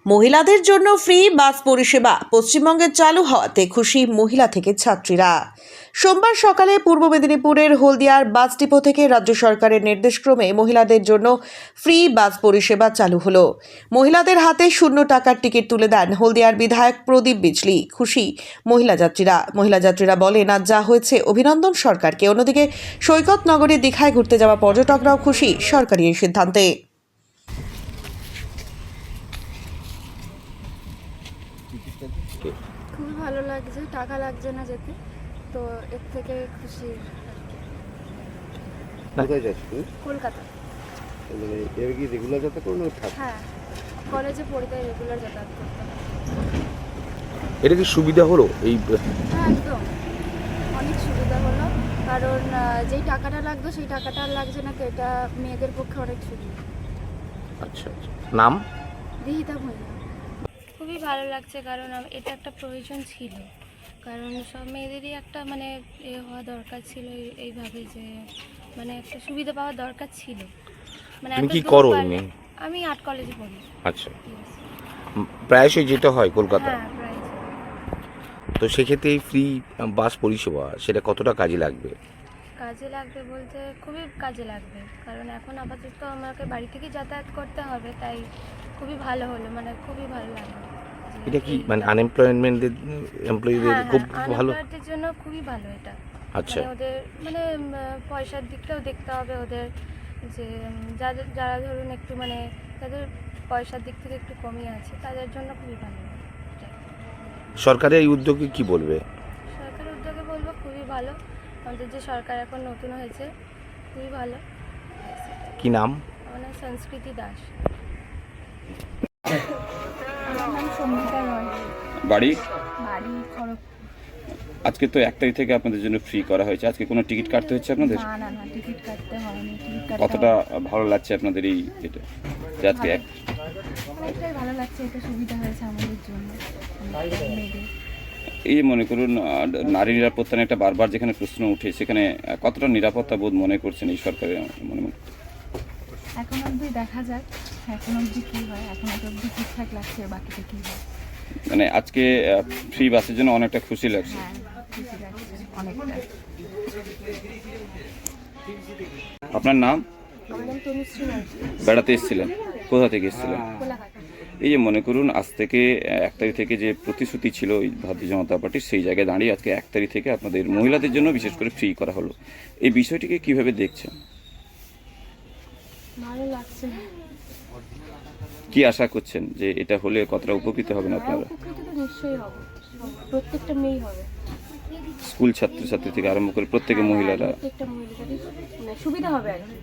মহিলাদের জন্য ফ্রি বাস পরিষেবা পশ্চিমবঙ্গে চালু হওয়াতে খুশি মহিলা থেকে ছাত্রীরা। সোমবার সকালে পূর্ব মেদিনীপুরের হলদিয়ার বাস ডিপো থেকে রাজ্য সরকারের নির্দেশক্রমে মহিলাদের জন্য ফ্রি বাস পরিষেবা চালু হলো। মহিলাদের হাতে 0 টাকার টিকিট তুলে দেন হলদিয়ার বিধায়ক প্রদীপ বিজলি। খুশি মহিলা যাত্রীরা বলেন, আজ যা হয়েছে অভিনন্দন সরকারকে। অন্যদিকে সৈকত নগরীর দীঘায় ঘুরতে যাওয়া পর্যটকরাও খুশি সরকারি এই সিদ্ধান্তে। খুবই ভালো লাগছে, টাকা লাগছে না যেতে, তো এর থেকে খুশি। কোথায় যাচ্ছ তুমি? কলকাতা। মানে এর কি রেগুলার যাতায়াত করো না? হ্যাঁ, কলেজে পড়তে রেগুলার যাতায়াত করতাম। এটা কি সুবিধা হলো এই? হ্যাঁ, একদম অনেক সুবিধা হলো, কারণ যেই টাকাটা লাগতো সেই টাকাটা আর লাগছে না, তো এটা মেয়েদের পক্ষে অনেক সুবিধা। আচ্ছা, নাম? দিহিতা ভূঁইয়া। খুবই ভালো লাগছে, কারণ এটা একটা প্রয়োজন ছিল, কারণ সব মেয়েদেরই একটা মানে হওয়া দরকার ছিল এইভাবে, যে মানে একটা সুবিধা পাওয়া দরকার ছিল। মানে তুমি এত কি দূর করো পারলে- এমনি? আমি আর্ট কলেজে পড়ি। আচ্ছা, প্রায়শই যেতে হয় কলকাতা। হ্যাঁ, প্রায়। তো সেক্ষেত্রে এই ফ্রি বাস পরিষেবা সেটা কতটা কাজে লাগবে? কাজে লাগবে বলতে খুবই কাজে লাগবে, কারণ এখন আপাতত আমাকে বাড়ি থেকে যাতায়াত করতে হবে, তাই খুবই ভালো হলো, মানে খুবই ভালো লাগলো। এটা কি মানে আনএমপ্লয়মেন্টদের এমপ্লয়ীদের খুব ভালো? আনএমপ্লয়েডদের জন্য খুবই ভালো এটা। আচ্ছা, মানে ওদের মানে পয়সার দিকটাও দেখতে হবে ওদের, যে যারা ধরুন একটু মানে তাদের পয়সার দিক থেকে একটু কমই আছে, তাদের জন্য খুবই ভালো এটা। সরকারের এই উদ্যোগে কি বলবে? সরকারের উদ্যোগে বলবো খুবই ভালো, আমাদের যে সরকার এখন নতুন হয়েছে খুবই ভালো। কি নাম? আমার নাম সংস্কৃতি দাস। আমার নাম সঙ্গীতা রয়। বাড়ি বাড়ি খড়গপুর। আজকে তো 1 তারিখ থেকে আপনাদের জন্য ফ্রি করা হয়েছে, আজকে কোনো টিকিট কাটতে হচ্ছে আপনাদের? না, টিকিট কাটতে হয়নি। টিকিট কাটতে কতটা ভালো লাগছে আপনাদের এই এটা যে আজকে অনেকটাই ভালো লাগছে, এটা সুবিধা হয়েছে আমাদের জন্য, মেয়েদের। এই মনে করুন নারী নিরাপত্তা নিয়ে একটা বারবার যেখানে প্রশ্ন উঠে, সেখানে কতটা নিরাপত্তা বোধ মনে করছেন এই সরকারের? মনে এখন অবধি দেখা যাক, এখন অবধি কী হয়, এখন অবধি ঠিকঠাক লাগছে, বাকিটা কী হয়। মানে আজকে ফ্রি বাসের জন্য অনেকটা খুশি লাগছে। হ্যাঁ, খুশি লাগছে অনেকটা। আপনার নাম? আমার নাম তনুশ্রী মাঝি, বেড়াতে এসেছিলেন? কোথা থেকে এসেছিলেন? কোলাঘাট। এই যে মনে করুন আজ থেকে 1 তারিখ থেকে যে প্রতিশ্রুতি ছিল এই ভারতীয় জনতা পার্টির, সেই জায়গায় দাঁড়িয়ে আজকে 1 তারিখ থেকে আপনাদের মহিলাদের জন্য বিশেষ করে ফ্রি করা হলো, এই বিষয়টিকে কিভাবে দেখছেন? ভালো লাগছে। কি আশা করছেন যে এটা হলে কতটা উপকৃত হবেন আপনারা? উপকৃত তো নিশ্চয়ই হবে, প্রত্যেকটা মেয়েই হবে। স্কুল ছাত্রছাত্রী থেকে আরম্ভ করে প্রত্যেকে মহিলারা। প্রত্যেকটা মহিলাদেরই মানে সুবিধা হবে আর কি।